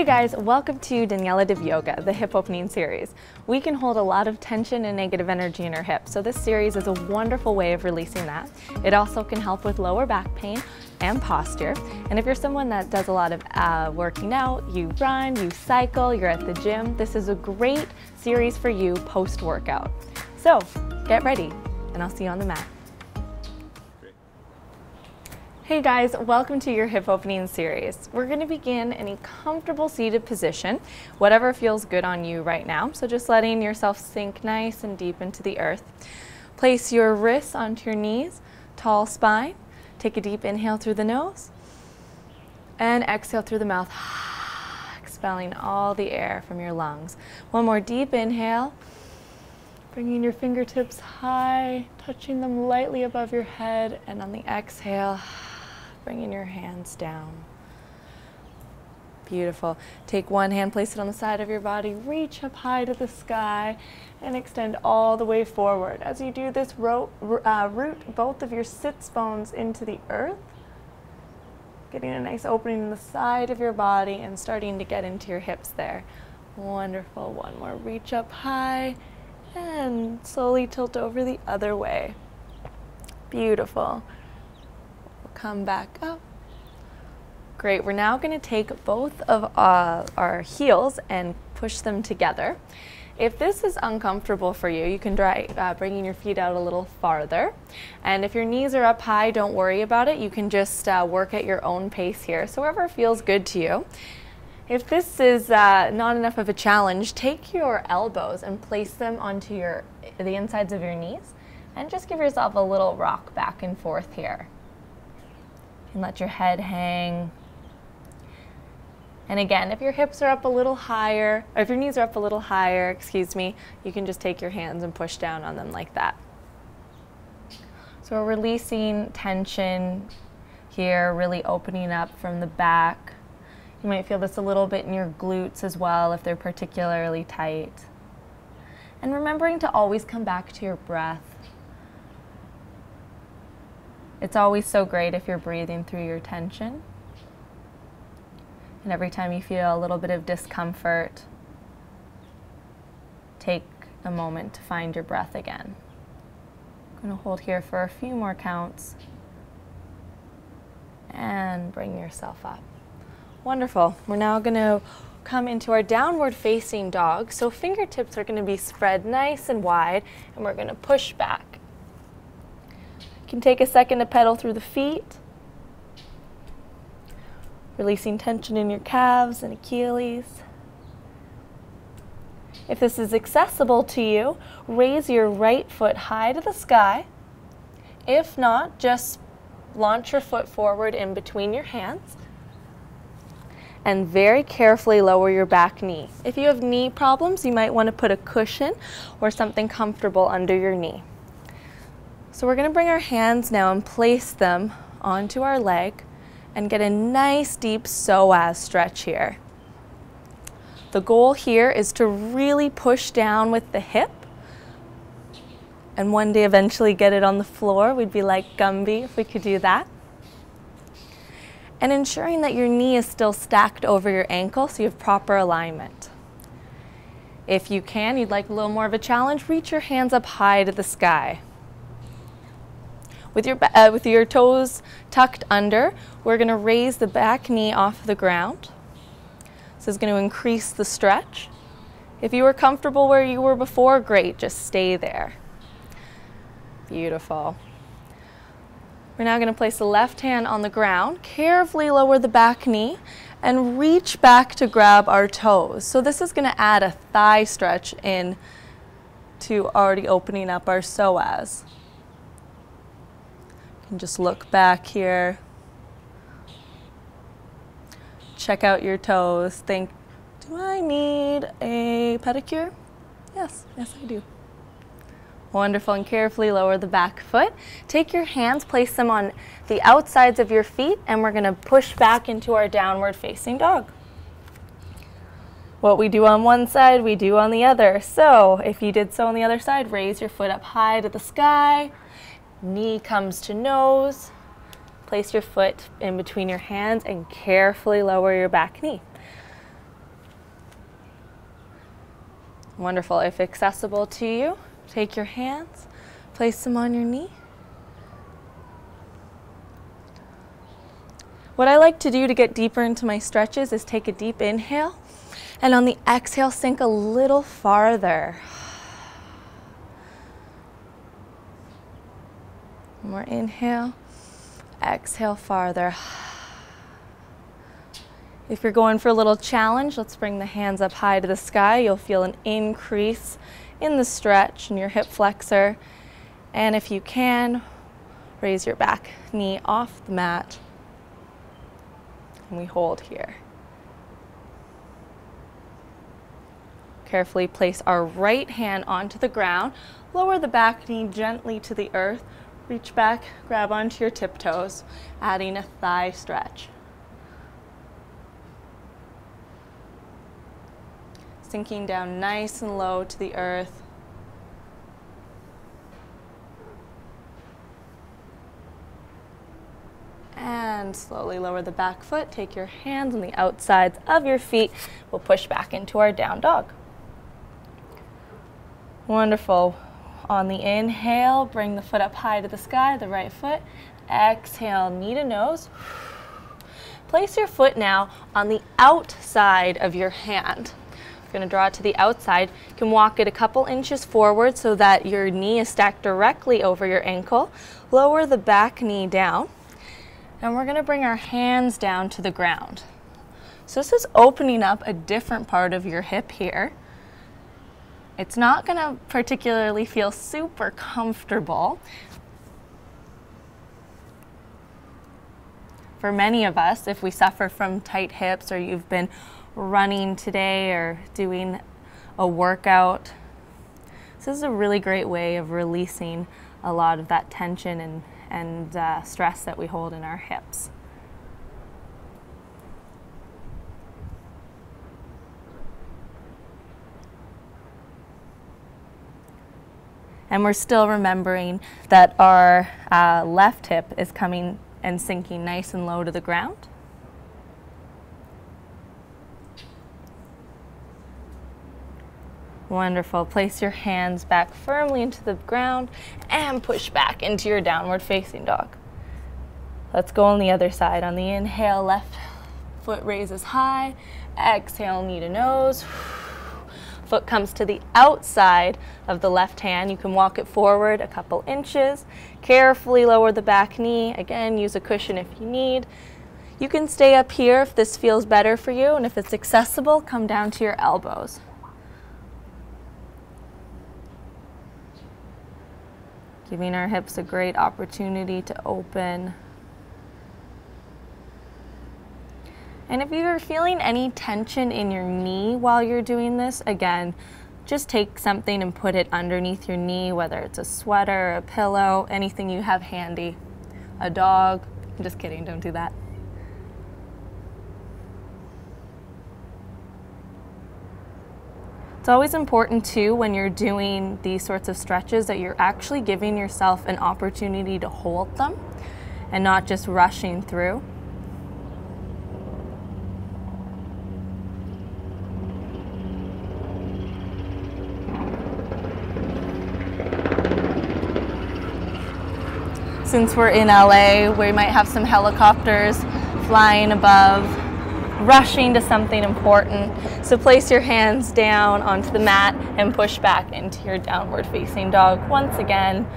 Hey guys, welcome to Daniela Div Yoga, the hip opening series. We can hold a lot of tension and negative energy in our hips, so this series is a wonderful way of releasing that. It also can help with lower back pain and posture. And if you're someone that does a lot of working out, you run, you cycle, you're at the gym, this is a great series for you post-workout. So get ready, and I'll see you on the mat. Hey guys, welcome to your hip opening series. We're going to begin in a comfortable seated position, whatever feels good on you right now. So just letting yourself sink nice and deep into the earth. Place your wrists onto your knees, tall spine. Take a deep inhale through the nose and exhale through the mouth, expelling all the air from your lungs. One more deep inhale, bringing your fingertips high, touching them lightly above your head, and on the exhale, bringing your hands down. Beautiful. Take one hand, place it on the side of your body, reach up high to the sky, and extend all the way forward. As you do this, root both of your sits bones into the earth, getting a nice opening in the side of your body and starting to get into your hips there. Wonderful. One more. Reach up high and slowly tilt over the other way. Beautiful. Come back up. Great. We're now going to take both of our heels and push them together. If this is uncomfortable for you, you can try bringing your feet out a little farther. And if your knees are up high, don't worry about it. You can just work at your own pace here. So wherever feels good to you. If this is not enough of a challenge, take your elbows and place them onto the insides of your knees and just give yourself a little rock back and forth here. And let your head hang. And again, if your hips are up a little higher, or if your knees are up a little higher, excuse me, you can just take your hands and push down on them like that. So we're releasing tension here, really opening up from the back. You might feel this a little bit in your glutes as well if they're particularly tight. And remembering to always come back to your breath. It's always so great if you're breathing through your tension. And every time you feel a little bit of discomfort, take a moment to find your breath again. I'm going to hold here for a few more counts. And bring yourself up. Wonderful. We're now going to come into our downward facing dog. So fingertips are going to be spread nice and wide, and we're going to push back. You can take a second to pedal through the feet, releasing tension in your calves and Achilles. If this is accessible to you, raise your right foot high to the sky. If not, just launch your foot forward in between your hands and very carefully lower your back knee. If you have knee problems, you might want to put a cushion or something comfortable under your knee. So we're going to bring our hands now and place them onto our leg and get a nice deep psoas stretch here. The goal here is to really push down with the hip and one day eventually get it on the floor. We'd be like Gumby if we could do that. And ensuring that your knee is still stacked over your ankle so you have proper alignment. If you can, you'd like a little more of a challenge, reach your hands up high to the sky. With your toes tucked under, we're going to raise the back knee off the ground. This is going to increase the stretch. If you were comfortable where you were before, great, just stay there. Beautiful. We're now going to place the left hand on the ground, carefully lower the back knee, and reach back to grab our toes. So this is going to add a thigh stretch in to already opening up our psoas. And just look back here. Check out your toes. Think, do I need a pedicure? Yes, yes I do. Wonderful, and carefully lower the back foot. Take your hands, place them on the outsides of your feet, and we're going to push back into our downward facing dog. What we do on one side, we do on the other. So if you did so on the other side, raise your foot up high to the sky. Knee comes to nose. Place your foot in between your hands and carefully lower your back knee. Wonderful. If accessible to you, take your hands, place them on your knee. What I like to do to get deeper into my stretches is take a deep inhale, and on the exhale, sink a little farther. More inhale, exhale farther. If you're going for a little challenge, let's bring the hands up high to the sky. You'll feel an increase in the stretch in your hip flexor. And if you can, raise your back knee off the mat. And we hold here. Carefully place our right hand onto the ground. Lower the back knee gently to the earth. Reach back, grab onto your tiptoes, adding a thigh stretch. Sinking down nice and low to the earth. And slowly lower the back foot. Take your hands on the outsides of your feet. We'll push back into our down dog. Wonderful. On the inhale, bring the foot up high to the sky, the right foot. Exhale, knee to nose. Place your foot now on the outside of your hand. You're going to draw it to the outside. You can walk it a couple inches forward so that your knee is stacked directly over your ankle. Lower the back knee down. And we're going to bring our hands down to the ground. So this is opening up a different part of your hip here. It's not going to particularly feel super comfortable. For many of us, if we suffer from tight hips or you've been running today or doing a workout, this is a really great way of releasing a lot of that tension and stress that we hold in our hips. And we're still remembering that our left hip is coming and sinking nice and low to the ground. Wonderful. Place your hands back firmly into the ground and push back into your downward facing dog. Let's go on the other side. On the inhale, left foot raises high. Exhale, knee to nose. Foot comes to the outside of the left hand. You can walk it forward a couple inches. Carefully lower the back knee. Again, use a cushion if you need. You can stay up here if this feels better for you, and if it's accessible, come down to your elbows. Giving our hips a great opportunity to open. And if you're feeling any tension in your knee while you're doing this, again, just take something and put it underneath your knee, whether it's a sweater, a pillow, anything you have handy. A dog. I'm just kidding, don't do that. It's always important too, when you're doing these sorts of stretches, that you're actually giving yourself an opportunity to hold them and not just rushing through. Since we're in LA, we might have some helicopters flying above, rushing to something important. So place your hands down onto the mat and push back into your downward facing dog. Once again,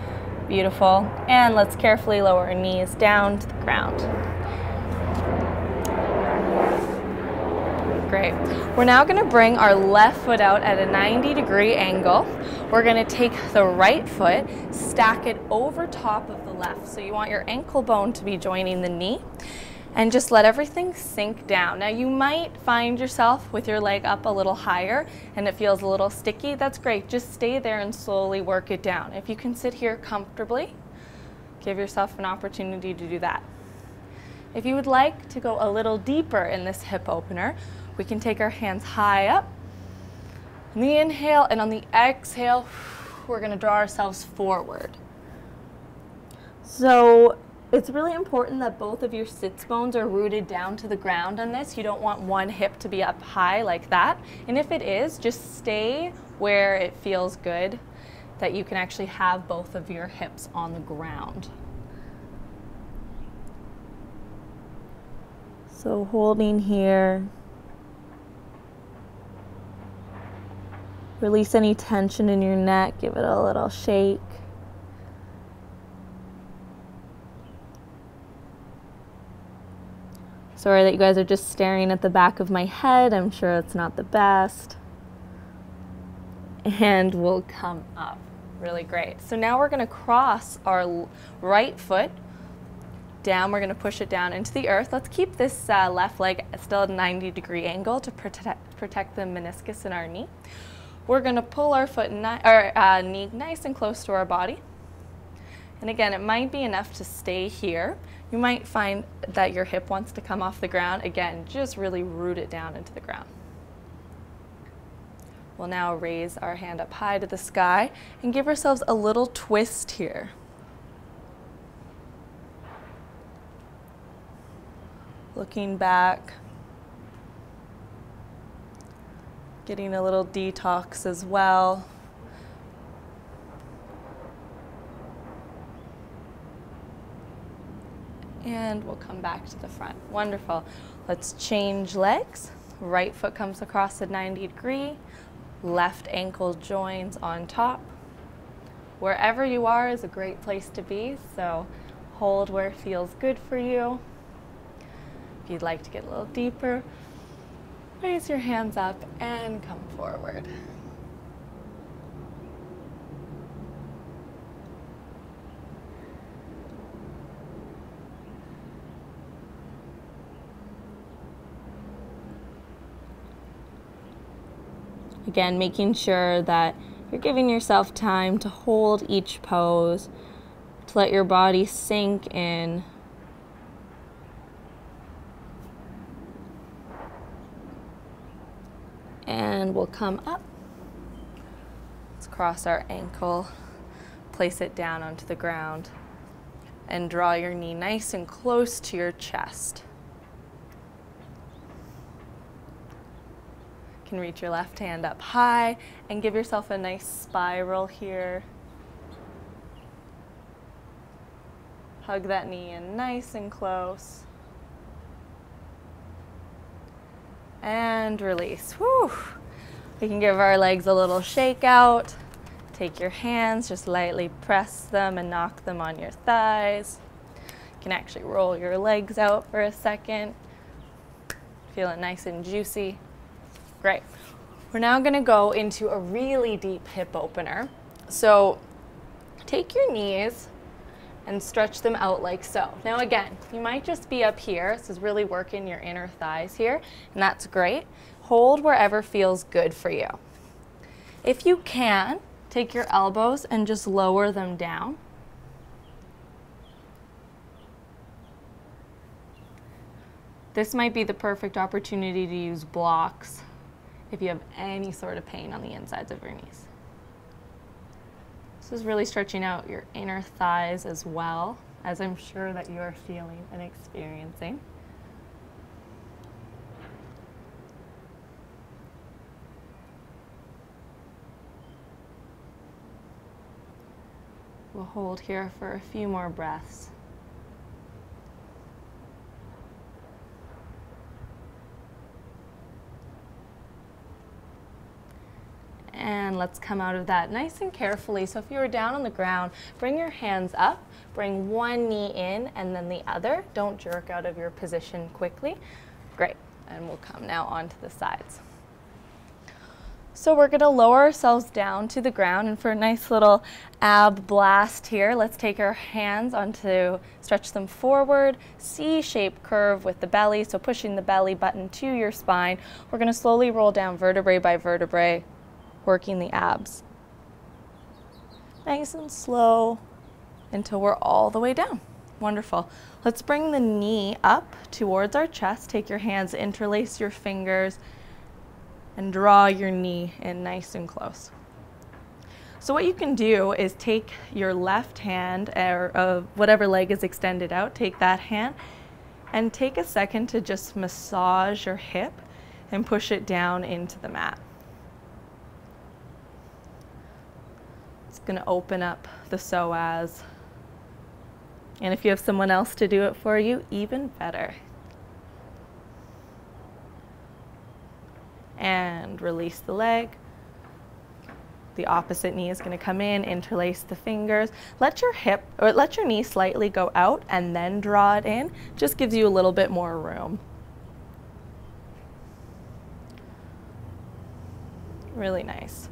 beautiful. And let's carefully lower our knees down to the ground. Great. We're now going to bring our left foot out at a 90-degree angle. We're going to take the right foot, stack it over top of the left. So you want your ankle bone to be joining the knee, and just let everything sink down. Now you might find yourself with your leg up a little higher and it feels a little sticky. That's great. Just stay there and slowly work it down. If you can sit here comfortably, give yourself an opportunity to do that. If you would like to go a little deeper in this hip opener, we can take our hands high up. On the inhale, and on the exhale, we're going to draw ourselves forward. So It's really important that both of your sits bones are rooted down to the ground on this. You don't want one hip to be up high like that. And if it is, just stay where it feels good, that you can actually have both of your hips on the ground. So holding here. Release any tension in your neck, give it a little shake. Sorry that you guys are just staring at the back of my head. I'm sure it's not the best. And we'll come up. Really great. So now we're going to cross our right foot down. We're going to push it down into the earth. Let's keep this left leg still at a 90-degree angle to protect the meniscus in our knee. We're going to pull our knee nice and close to our body. And again, it might be enough to stay here. You might find that your hip wants to come off the ground. Again, just really root it down into the ground. We'll now raise our hand up high to the sky and give ourselves a little twist here. Looking back. Getting a little detox as well. And we'll come back to the front. Wonderful. Let's change legs. Right foot comes across at 90 degree. Left ankle joins on top. Wherever you are is a great place to be, so hold where it feels good for you. If you'd like to get a little deeper, raise your hands up and come forward. Again, making sure that you're giving yourself time to hold each pose, to let your body sink in. And we'll come up. Let's cross our ankle, place it down onto the ground, and draw your knee nice and close to your chest. You can reach your left hand up high and give yourself a nice spiral here. Hug that knee in nice and close. And release. Whew. We can give our legs a little shake out. Take your hands, just lightly press them and knock them on your thighs. You can actually roll your legs out for a second. Feeling nice and juicy. Great. We're now going to go into a really deep hip opener. So take your knees and stretch them out like so. Now again, you might just be up here. This is really working your inner thighs here, and that's great. Hold wherever feels good for you. If you can, take your elbows and just lower them down. This might be the perfect opportunity to use blocks if you have any sort of pain on the insides of your knees. This is really stretching out your inner thighs as well, as I'm sure that you are feeling and experiencing. We'll hold here for a few more breaths. And let's come out of that nice and carefully. So if you were down on the ground, bring your hands up, bring one knee in and then the other. Don't jerk out of your position quickly. Great, and we'll come now onto the sides. So we're gonna lower ourselves down to the ground, and for a nice little ab blast here, let's take our hands stretch them forward, C-shaped curve with the belly, so pushing the belly button to your spine. We're gonna slowly roll down vertebrae by vertebrae, working the abs. Nice and slow until we're all the way down. Wonderful. Let's bring the knee up towards our chest. Take your hands, interlace your fingers, and draw your knee in nice and close. So what you can do is take your left hand, or whatever leg is extended out, take that hand and take a second to just massage your hip and push it down into the mat. It's going to open up the psoas. And if you have someone else to do it for you, even better. And release the leg. The opposite knee is going to come in, interlace the fingers. Let your knee slightly go out and then draw it in. Just gives you a little bit more room. Really nice.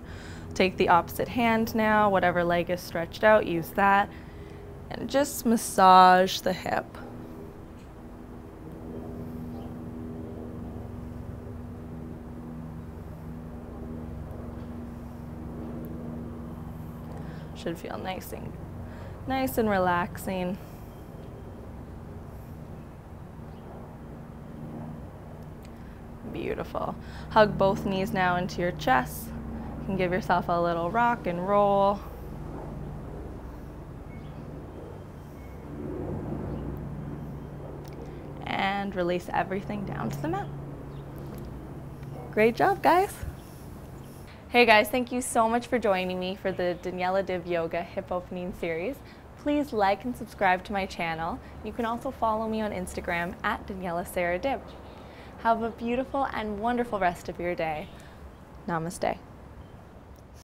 Take the opposite hand now, whatever leg is stretched out, use that. And just massage the hip. Should feel nice and relaxing. Beautiful. Hug both knees now into your chest. You can give yourself a little rock and roll. And release everything down to the mat. Great job, guys. Hey guys, thank you so much for joining me for the Daniela Div Yoga Hip Opening Series. Please like and subscribe to my channel. You can also follow me on Instagram at Daniela Sarah Div. Have a beautiful and wonderful rest of your day. Namaste.